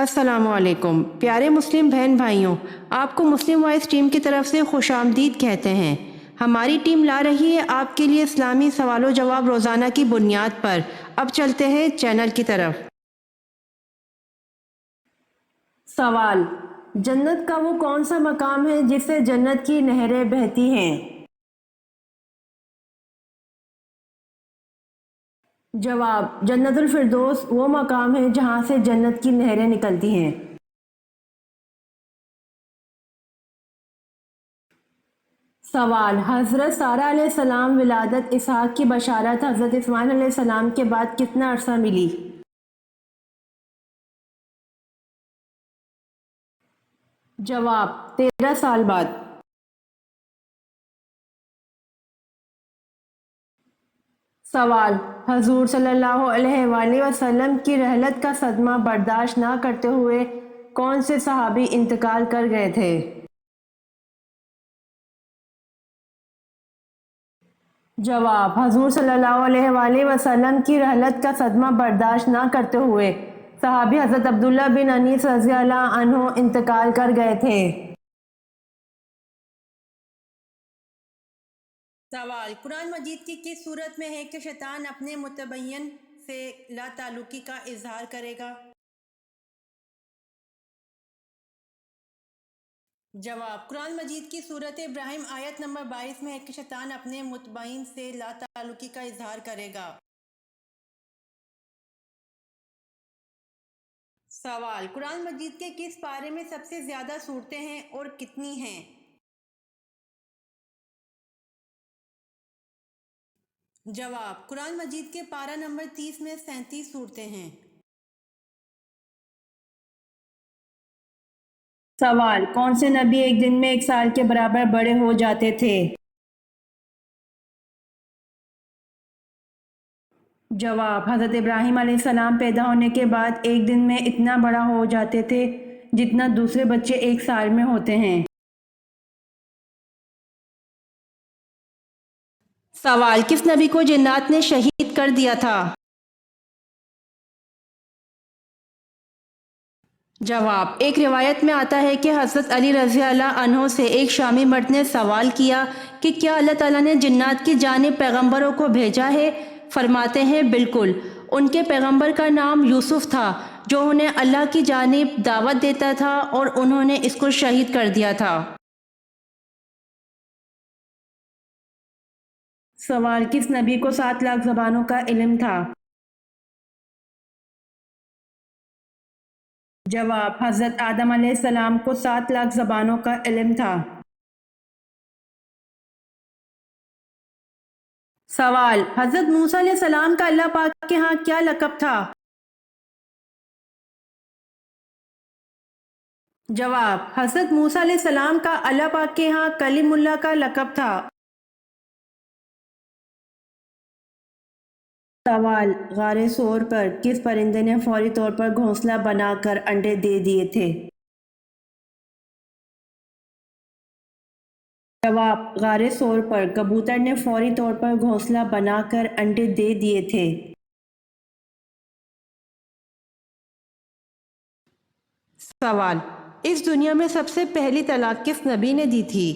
السلام علیکم پیارے مسلم بہن بھائیوں، آپ کو مسلم وائس ٹیم کی طرف سے خوش آمدید کہتے ہیں۔ ہماری ٹیم لا رہی ہے آپ کے لیے اسلامی سوال و جواب روزانہ کی بنیاد پر۔ اب چلتے ہیں چینل کی طرف۔ سوال: جنت کا وہ کون سا مقام ہے جس سے جنت کی نہریں بہتی ہیں؟ جواب: جنت الفردوس وہ مقام ہے جہاں سے جنت کی نہریں نکلتی ہیں۔ سوال: حضرت سارہ علیہ السلام ولادت اسحاق کی بشارت حضرت اسماعیل علیہ السلام کے بعد کتنا عرصہ ملی؟ جواب: 13 سال بعد۔ سوال: حضور صلی اللہ علیہ وآلہ وسلم کی رحلت کا صدمہ برداشت نہ کرتے ہوئے کون سے صحابی انتقال کر گئے تھے؟ جواب: حضور صلی اللہ علیہ وآلہ وسلم کی رحلت کا صدمہ برداشت نہ کرتے ہوئے صحابی حضرت عبداللہ بن انیس رضی اللہ عنہ انتقال کر گئے تھے۔ سوال: قرآن مجید کی کس صورت میں ہے کہ شیطان اپنے متبین سے لا تعلقی کا اظہار کرے گا؟ جواب: قرآن مجید کی سورت ابراہیم آیت نمبر 22 میں ہے کہ شیطان اپنے متبین سے لا تعلقی کا اظہار کرے گا۔ سوال: قرآن مجید کے کس پارے میں سب سے زیادہ صورتیں ہیں اور کتنی ہیں؟ جواب: قرآن مجید کے پارہ نمبر 30 میں 37 صورتیں ہیں۔ سوال: کون سے نبی ایک دن میں 1 سال کے برابر بڑے ہو جاتے تھے؟ جواب: حضرت ابراہیم علیہ السلام پیدا ہونے کے بعد ایک دن میں اتنا بڑا ہو جاتے تھے جتنا دوسرے بچے 1 سال میں ہوتے ہیں۔ سوال: کس نبی کو جنات نے شہید کر دیا تھا؟ جواب: ایک روایت میں آتا ہے کہ حضرت علی رضی اللہ عنہ سے ایک شامی مرد نے سوال کیا کہ کیا اللہ تعالیٰ نے جنات کی جانب پیغمبروں کو بھیجا ہے؟ فرماتے ہیں بالکل، ان کے پیغمبر کا نام یوسف تھا جو انہیں اللہ کی جانب دعوت دیتا تھا اور انہوں نے اس کو شہید کر دیا تھا۔ سوال: کس نبی کو 7 لاکھ زبانوں کا علم تھا؟ جواب: حضرت آدم علیہ السلام کو 7 لاکھ زبانوں کا علم تھا۔ سوال: حضرت موسیٰ علیہ السلام کا اللہ پاک کے ہاں کیا لقب تھا؟ جواب: حضرت موسیٰ علیہ السلام کا اللہ پاک کے ہاں کلیم اللہ کا لقب تھا۔ سوال: غار ثور پر کس پرندے نے فوری طور پر گھونسلہ بنا کر انڈے دے دیے تھے؟ جواب: غار ثور پر کبوتر نے فوری طور پر گھونسلہ بنا کر انڈے دے دیے تھے۔ سوال: اس دنیا میں سب سے پہلی طلاق کس نبی نے دی تھی؟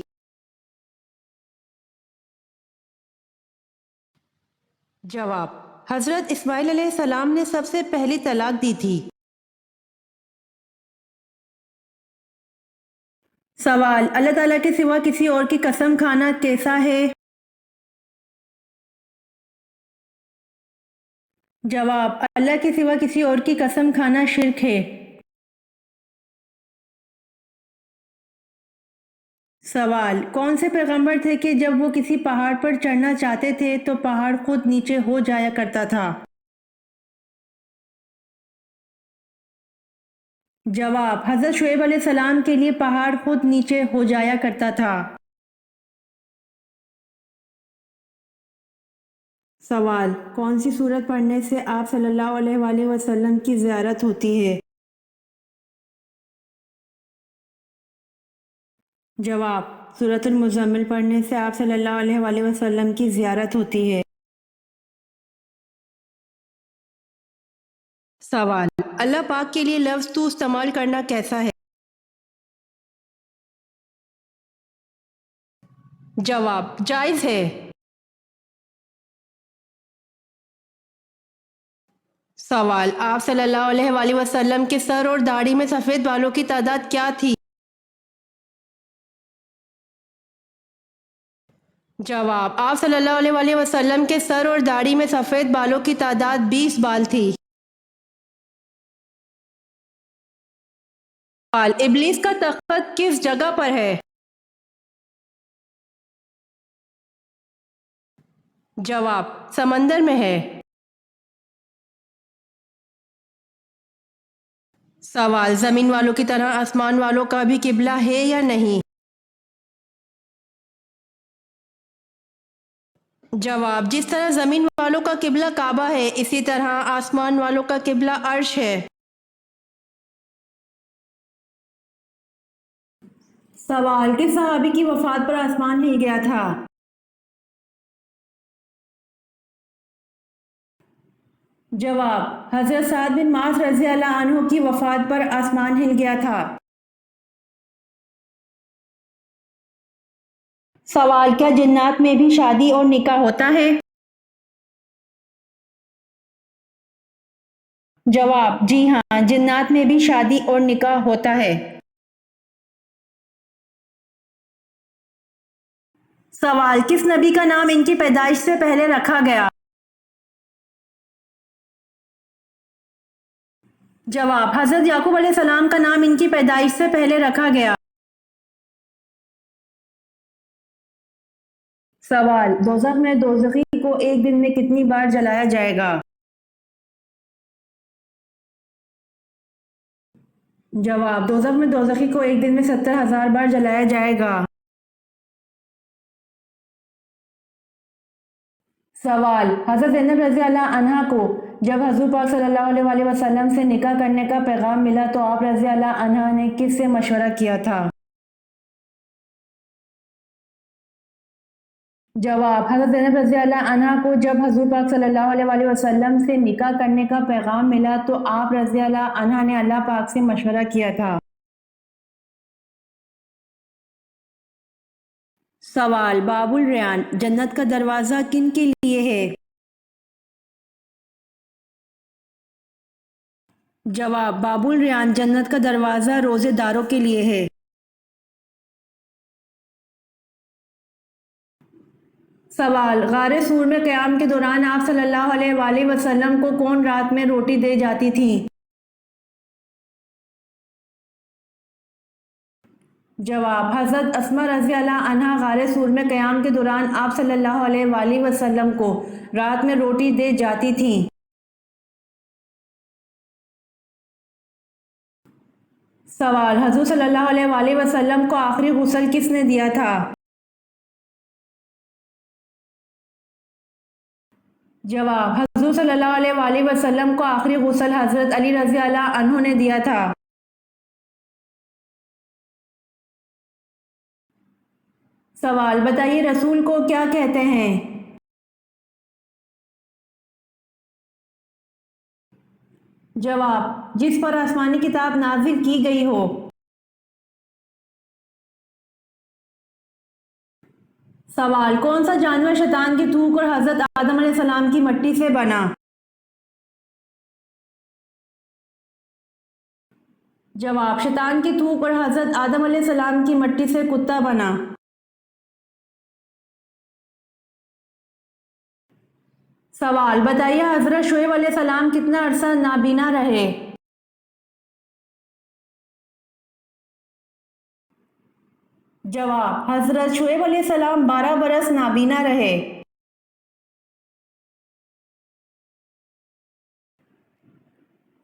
جواب: حضرت اسماعیل علیہ السلام نے سب سے پہلی طلاق دی تھی۔ سوال: اللہ تعالیٰ کے سوا کسی اور کی قسم کھانا کیسا ہے؟ جواب: اللہ کے سوا کسی اور کی قسم کھانا شرک ہے۔ سوال: کون سے پیغمبر تھے کہ جب وہ کسی پہاڑ پر چڑھنا چاہتے تھے تو پہاڑ خود نیچے ہو جایا کرتا تھا؟ جواب: حضرت شعیب علیہ السلام کے لیے پہاڑ خود نیچے ہو جایا کرتا تھا۔ سوال: کون سی سورت پڑھنے سے آپ صلی اللہ علیہ وآلہ وسلم کی زیارت ہوتی ہے؟ جواب: سورۃ المزمل پڑھنے سے آپ صلی اللہ علیہ وآلہ وسلم کی زیارت ہوتی ہے۔ سوال: اللہ پاک کے لیے لفظ تو استعمال کرنا کیسا ہے؟ جواب: جائز ہے۔ سوال: آپ صلی اللہ علیہ وآلہ وسلم کے سر اور داڑھی میں سفید بالوں کی تعداد کیا تھی؟ جواب: آپ صلی اللہ علیہ وآلہ وسلم کے سر اور داڑھی میں سفید بالوں کی تعداد 20 بال تھی۔ سوال: ابلیس کا تخت کس جگہ پر ہے؟ جواب: سمندر میں ہے۔ سوال: زمین والوں کی طرح آسمان والوں کا بھی قبلہ ہے یا نہیں؟ جواب: جس طرح زمین والوں کا قبلہ کعبہ ہے، اسی طرح آسمان والوں کا قبلہ عرش ہے۔ سوال: کس صحابی کی وفات پر آسمان ہل گیا تھا؟ جواب: حضرت سعد بن معاذ رضی اللہ عنہ کی وفات پر آسمان ہل گیا تھا۔ سوال: کیا جنات میں بھی شادی اور نکاح ہوتا ہے؟ جواب: جی ہاں، جنات میں بھی شادی اور نکاح ہوتا ہے۔ سوال: کس نبی کا نام ان کی پیدائش سے پہلے رکھا گیا؟ جواب: حضرت یعقوب علیہ السلام کا نام ان کی پیدائش سے پہلے رکھا گیا۔ سوال: دوزخ میں دوزخی کو ایک دن میں کتنی بار جلایا جائے گا؟ جواب: دوزخ میں دوزخی کو ایک دن میں 70,000 بار جلایا جائے گا۔ سوال: حضرت زینب رضی اللہ عنہا کو جب حضور پاک صلی اللہ علیہ وآلہ وسلم سے نکاح کرنے کا پیغام ملا تو آپ رضی اللہ عنہا نے کس سے مشورہ کیا تھا؟ جواب: حضرت زینب رضی اللہ عنہا کو جب حضور پاک صلی اللہ علیہ وآلہ وسلم سے نکاح کرنے کا پیغام ملا تو آپ رضی اللہ عنہا نے اللہ پاک سے مشورہ کیا تھا۔ سوال: باب الریان جنت کا دروازہ کن کے لیے ہے؟ جواب: باب الریان جنت کا دروازہ روزے داروں کے لیے ہے۔ سوال: غار سور میں قیام کے دوران آپ صلی اللہ علیہ وآلہ وسلم کو کون رات میں روٹی دے جاتی تھی؟ جواب: حضرت اسماء رضی اللہ عنہا غار سور میں قیام کے دوران آپ صلی اللہ علیہ وآلہ وسلم کو رات میں روٹی دے جاتی تھیں۔ سوال: حضور صلی اللہ علیہ وآلہ وسلم کو آخری غسل کس نے دیا تھا؟ جواب: حضور صلی اللہ علیہ وآلہ وسلم کو آخری غسل حضرت علی رضی اللہ عنہ نے دیا تھا۔ سوال: بتائیے رسول کو کیا کہتے ہیں؟ جواب: جس پر آسمانی کتاب نازل کی گئی ہو۔ سوال: کون سا جانور شیطان کی تھوک اور حضرت آدم علیہ السلام کی مٹی سے بنا؟ جواب: شیطان کی تھوک اور حضرت آدم علیہ السلام کی مٹی سے کتا بنا۔ سوال: بتائیے حضرت شعیب علیہ السلام کتنا عرصہ نابینا رہے؟ جواب: حضرت شعیب علیہ السلام 12 برس نابینا رہے۔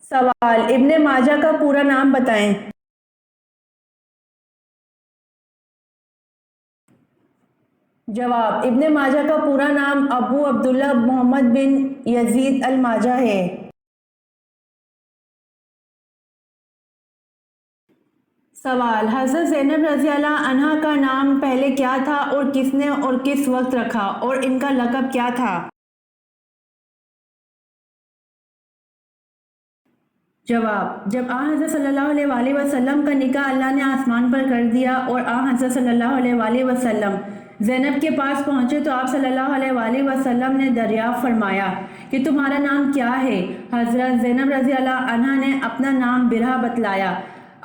سوال: ابن ماجہ کا پورا نام بتائیں۔ جواب: ابن ماجہ کا پورا نام ابو عبداللہ محمد بن یزید الماجہ ہے۔ سوال: حضرت زینب رضی اللہ عنہا کا نام پہلے کیا تھا اور کس نے اور کس وقت رکھا اور ان کا لقب کیا تھا؟ جواب: جب آن حضرت صلی اللہ علیہ وآلہ وسلم کا نکاح اللہ نے آسمان پر کر دیا اور آن حضرت صلی اللہ علیہ وآلہ وسلم زینب کے پاس پہنچے تو آپ صلی اللہ علیہ وآلہ وسلم نے دریافت فرمایا کہ تمہارا نام کیا ہے؟ حضرت زینب رضی اللہ عنہا نے اپنا نام برہا بتلایا۔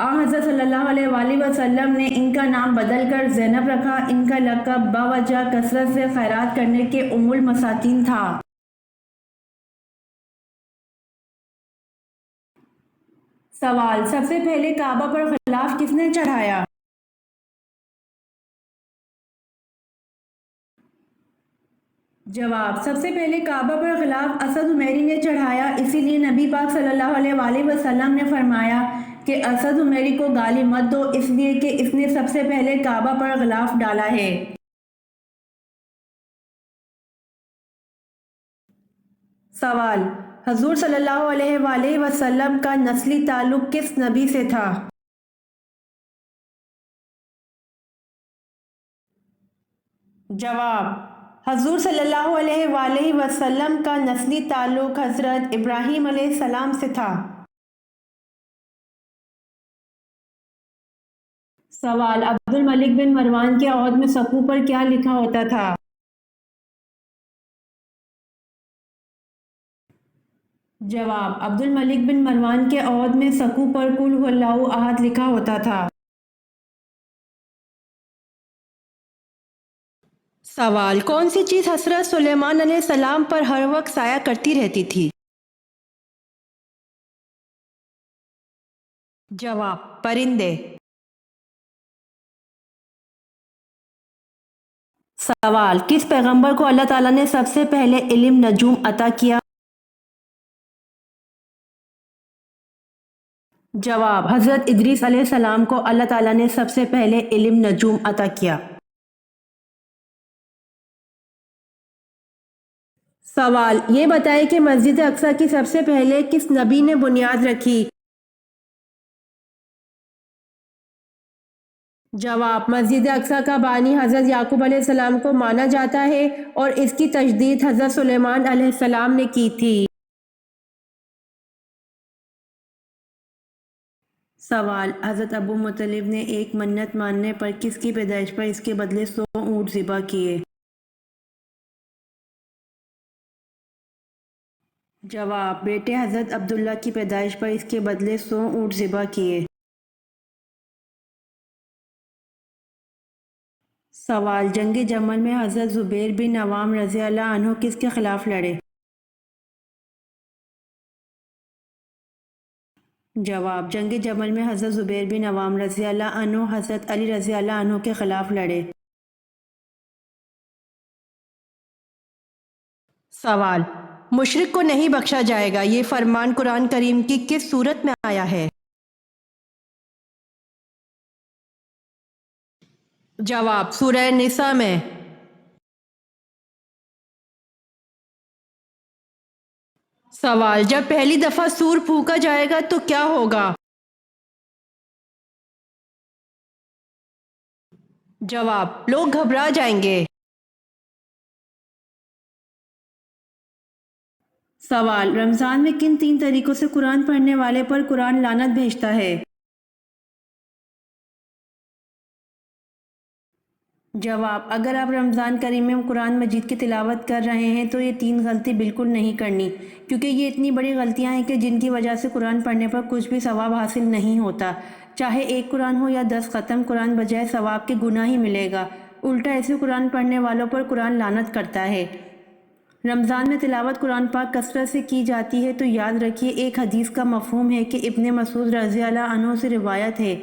آن حضرت صلی اللہ علیہ وآلہ وسلم نے ان کا نام بدل کر زینب رکھا۔ ان کا لقب باوجہ کثرت سے خیرات کرنے کے ام المساکین تھا۔ سوال: سب سے پہلے کعبہ پر غلاف کس نے چڑھایا؟ جواب: سب سے پہلے کعبہ پر غلاف اسد عمیری نے چڑھایا، اسی لیے نبی پاک صلی اللہ علیہ وآلہ وسلم نے فرمایا کہ اسد عمیری کو گالی مت دو، اس لیے کہ اس نے سب سے پہلے کعبہ پر غلاف ڈالا ہے۔ سوال: حضور صلی اللہ علیہ وآلہ وسلم کا نسلی تعلق کس نبی سے تھا؟ جواب: حضور صلی اللہ علیہ وآلہ وسلم کا نسلی تعلق حضرت ابراہیم علیہ السلام سے تھا۔ سوال: عبد الملک بن مروان کے عہد میں سقو پر کیا لکھا ہوتا تھا؟ جواب: عبد الملک بن مروان کے عہد میں سقو پر قل هو اللہ احد لکھا ہوتا تھا۔ سوال: کون سی چیز حضرت سلیمان علیہ السلام پر ہر وقت سایہ کرتی رہتی تھی؟ جواب: پرندے۔ سوال: کس پیغمبر کو اللہ تعالیٰ نے سب سے پہلے علم نجوم عطا کیا؟ جواب: حضرت ادریس علیہ السلام کو اللہ تعالیٰ نے سب سے پہلے علم نجوم عطا کیا۔ سوال: یہ بتائیں کہ مسجد اقصیٰ کی سب سے پہلے کس نبی نے بنیاد رکھی؟ جواب: مسجد اقصیٰ کا بانی حضرت یعقوب علیہ السلام کو مانا جاتا ہے اور اس کی تجدید حضرت سلیمان علیہ السلام نے کی تھی۔ سوال: حضرت ابو مطلب نے ایک منت ماننے پر کس کی پیدائش پر اس کے بدلے 100 اونٹ ذبح کیے؟ جواب: بیٹے حضرت عبداللہ کی پیدائش پر اس کے بدلے 100 اونٹ ذبح کیے۔ سوال: جنگ جمل میں حضرت زبیر بن عوام رضی اللہ عنہ کس کے خلاف لڑے؟ جواب: جنگ جمل میں حضرت زبیر بن عوام رضی اللہ عنہ حضرت علی رضی اللہ عنہ کے خلاف لڑے۔ سوال: مشرک کو نہیں بخشا جائے گا، یہ فرمان قرآن کریم کی کس سورت میں آیا ہے؟ جواب: سورہ نساء میں۔ سوال: جب پہلی دفعہ سور پھونکا جائے گا تو کیا ہوگا؟ جواب: لوگ گھبرا جائیں گے۔ سوال: رمضان میں کن 3 طریقوں سے قرآن پڑھنے والے پر قرآن لعنت بھیجتا ہے؟ جواب: اگر آپ رمضان کریم میں قرآن مجید کی تلاوت کر رہے ہیں تو یہ 3 غلطی بالکل نہیں کرنی، کیونکہ یہ اتنی بڑی غلطیاں ہیں کہ جن کی وجہ سے قرآن پڑھنے پر کچھ بھی ثواب حاصل نہیں ہوتا، چاہے 1 قرآن ہو یا 10 ختم قرآن، بجائے ثواب کے گناہ ہی ملے گا۔ الٹا ایسے قرآن پڑھنے والوں پر قرآن لعنت کرتا ہے۔ رمضان میں تلاوت قرآن پاک کثرت سے کی جاتی ہے تو یاد رکھیے، ایک حدیث کا مفہوم ہے کہ ابن مسعود رضی اللہ عنہ سے روایت ہے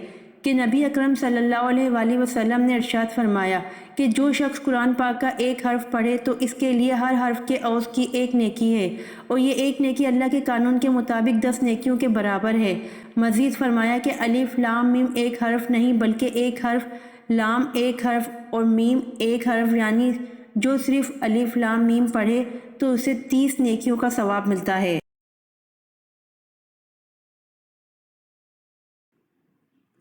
کہ نبی اکرم صلی اللہ علیہ وآلہ وسلم نے ارشاد فرمایا کہ جو شخص قرآن پاک کا ایک حرف پڑھے تو اس کے لیے ہر حرف کے عوض کی 1 نیکی ہے، اور یہ 1 نیکی اللہ کے قانون کے مطابق 10 نیکیوں کے برابر ہے۔ مزید فرمایا کہ الف لام میم ایک حرف نہیں بلکہ ایک حرف، لام ایک حرف اور میم ایک حرف، یعنی جو صرف الف لام میم پڑھے تو اسے 30 نیکیوں کا ثواب ملتا ہے۔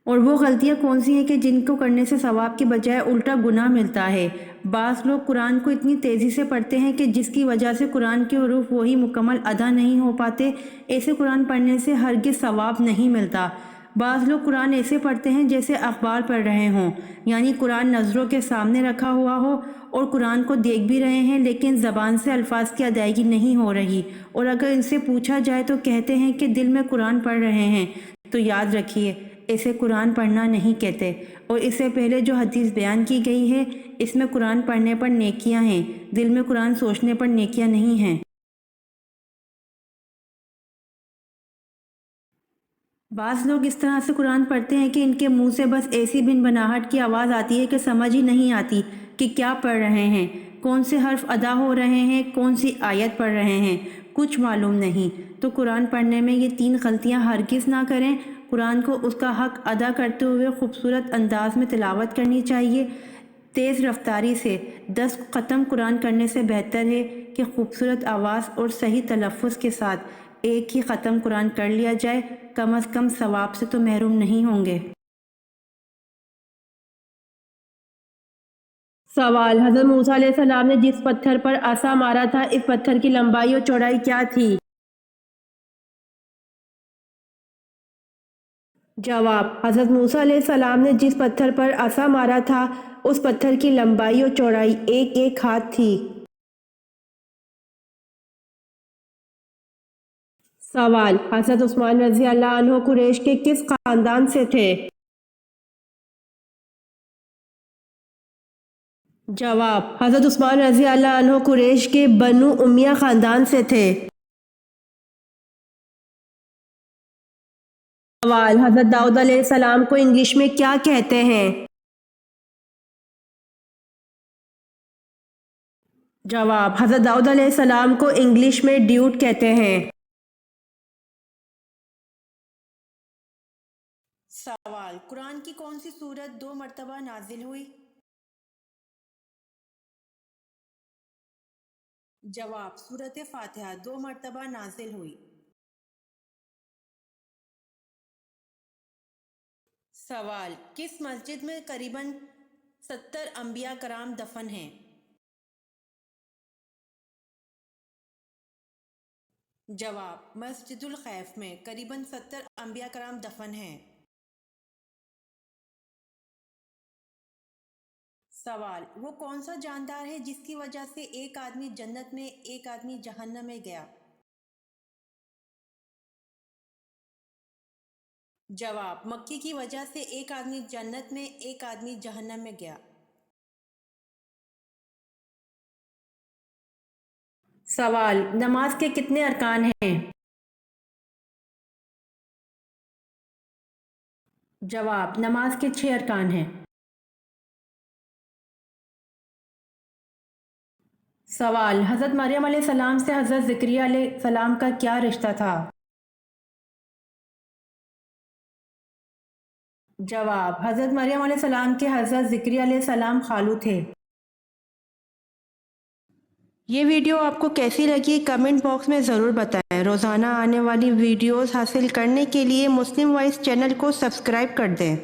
اور وہ غلطیاں کون سی ہیں کہ جن کو کرنے سے ثواب کے بجائے الٹا گناہ ملتا ہے۔ بعض لوگ قرآن کو اتنی تیزی سے پڑھتے ہیں کہ جس کی وجہ سے قرآن کے حروف وہی مکمل ادا نہیں ہو پاتے۔ ایسے قرآن پڑھنے سے ہرگز ثواب نہیں ملتا۔ بعض لوگ قرآن ایسے پڑھتے ہیں جیسے اخبار پڑھ رہے ہوں، یعنی قرآن نظروں کے سامنے رکھا ہوا ہو اور قرآن کو دیکھ بھی رہے ہیں لیکن زبان سے الفاظ کی ادائیگی نہیں ہو رہی، اور اگر ان سے پوچھا جائے تو کہتے ہیں کہ دل میں قرآن پڑھ رہے ہیں۔ تو یاد رکھیے، اسے قرآن پڑھنا نہیں کہتے، اور اس سے پہلے جو حدیث بیان کی گئی ہے اس میں قرآن پڑھنے پر نیکیاں ہیں، دل میں قرآن سوچنے پر نیکیاں نہیں ہیں۔ بعض لوگ اس طرح سے قرآن پڑھتے ہیں کہ ان کے منہ سے بس ایسی بن بناہٹ کی آواز آتی ہے کہ سمجھ ہی نہیں آتی کہ کیا پڑھ رہے ہیں، کون سے حرف ادا ہو رہے ہیں، کون سی آیت پڑھ رہے ہیں، کچھ معلوم نہیں۔ تو قرآن پڑھنے میں یہ 3 غلطیاں ہرگز نہ کریں۔ قرآن کو اس کا حق ادا کرتے ہوئے خوبصورت انداز میں تلاوت کرنی چاہیے۔ تیز رفتاری سے 10 ختم قرآن کرنے سے بہتر ہے کہ خوبصورت آواز اور صحیح تلفظ کے ساتھ ایک ہی ختم قرآن کر لیا جائے، کم از کم ثواب سے تو محروم نہیں ہوں گے۔ سوال: حضرت موسیٰ علیہ السلام نے جس پتھر پر عصا مارا تھا، اس پتھر کی لمبائی اور چوڑائی کیا تھی؟ جواب: حضرت موسیٰ علیہ السلام نے جس پتھر پر عصا مارا تھا اس پتھر کی لمبائی اور چوڑائی 1 ہاتھ تھی۔ سوال: حضرت عثمان رضی اللہ عنہ قریش کے کس خاندان سے تھے؟ جواب: حضرت عثمان رضی اللہ عنہ قریش کے بنو امیہ خاندان سے تھے۔ سوال: حضرت داؤد علیہ السلام کو انگلش میں کیا کہتے ہیں؟ جواب: حضرت داؤد علیہ السلام کو انگلش میں ڈیوڈ کہتے ہیں۔ سوال: قرآن کی کون سی سورت 2 مرتبہ نازل ہوئی؟ جواب: سورۃ فاتحہ 2 مرتبہ نازل ہوئی۔ سوال: کس مسجد میں قریباً 70 انبیاء کرام دفن ہیں؟ جواب: مسجد الخیف میں قریباً 70 انبیاء کرام دفن ہیں۔ سوال: وہ کون سا جاندار ہے جس کی وجہ سے ایک آدمی جنت میں ایک آدمی جہنم میں گیا؟ جواب: مکی کی وجہ سے ایک آدمی جنت میں ایک آدمی جہنم میں گیا۔ سوال: نماز کے کتنے ارکان ہیں؟ جواب: نماز کے 6 ارکان ہیں۔ سوال: حضرت مریم علیہ السلام سے حضرت زکریا علیہ السلام کا کیا رشتہ تھا؟ جواب: حضرت مریم علیہ السلام کے حضرت زکریا علیہ السلام خالو تھے۔ یہ ویڈیو آپ کو کیسی لگی کمنٹ باکس میں ضرور بتائیں۔ روزانہ آنے والی ویڈیوز حاصل کرنے کے لیے مسلم وائس چینل کو سبسکرائب کر دیں۔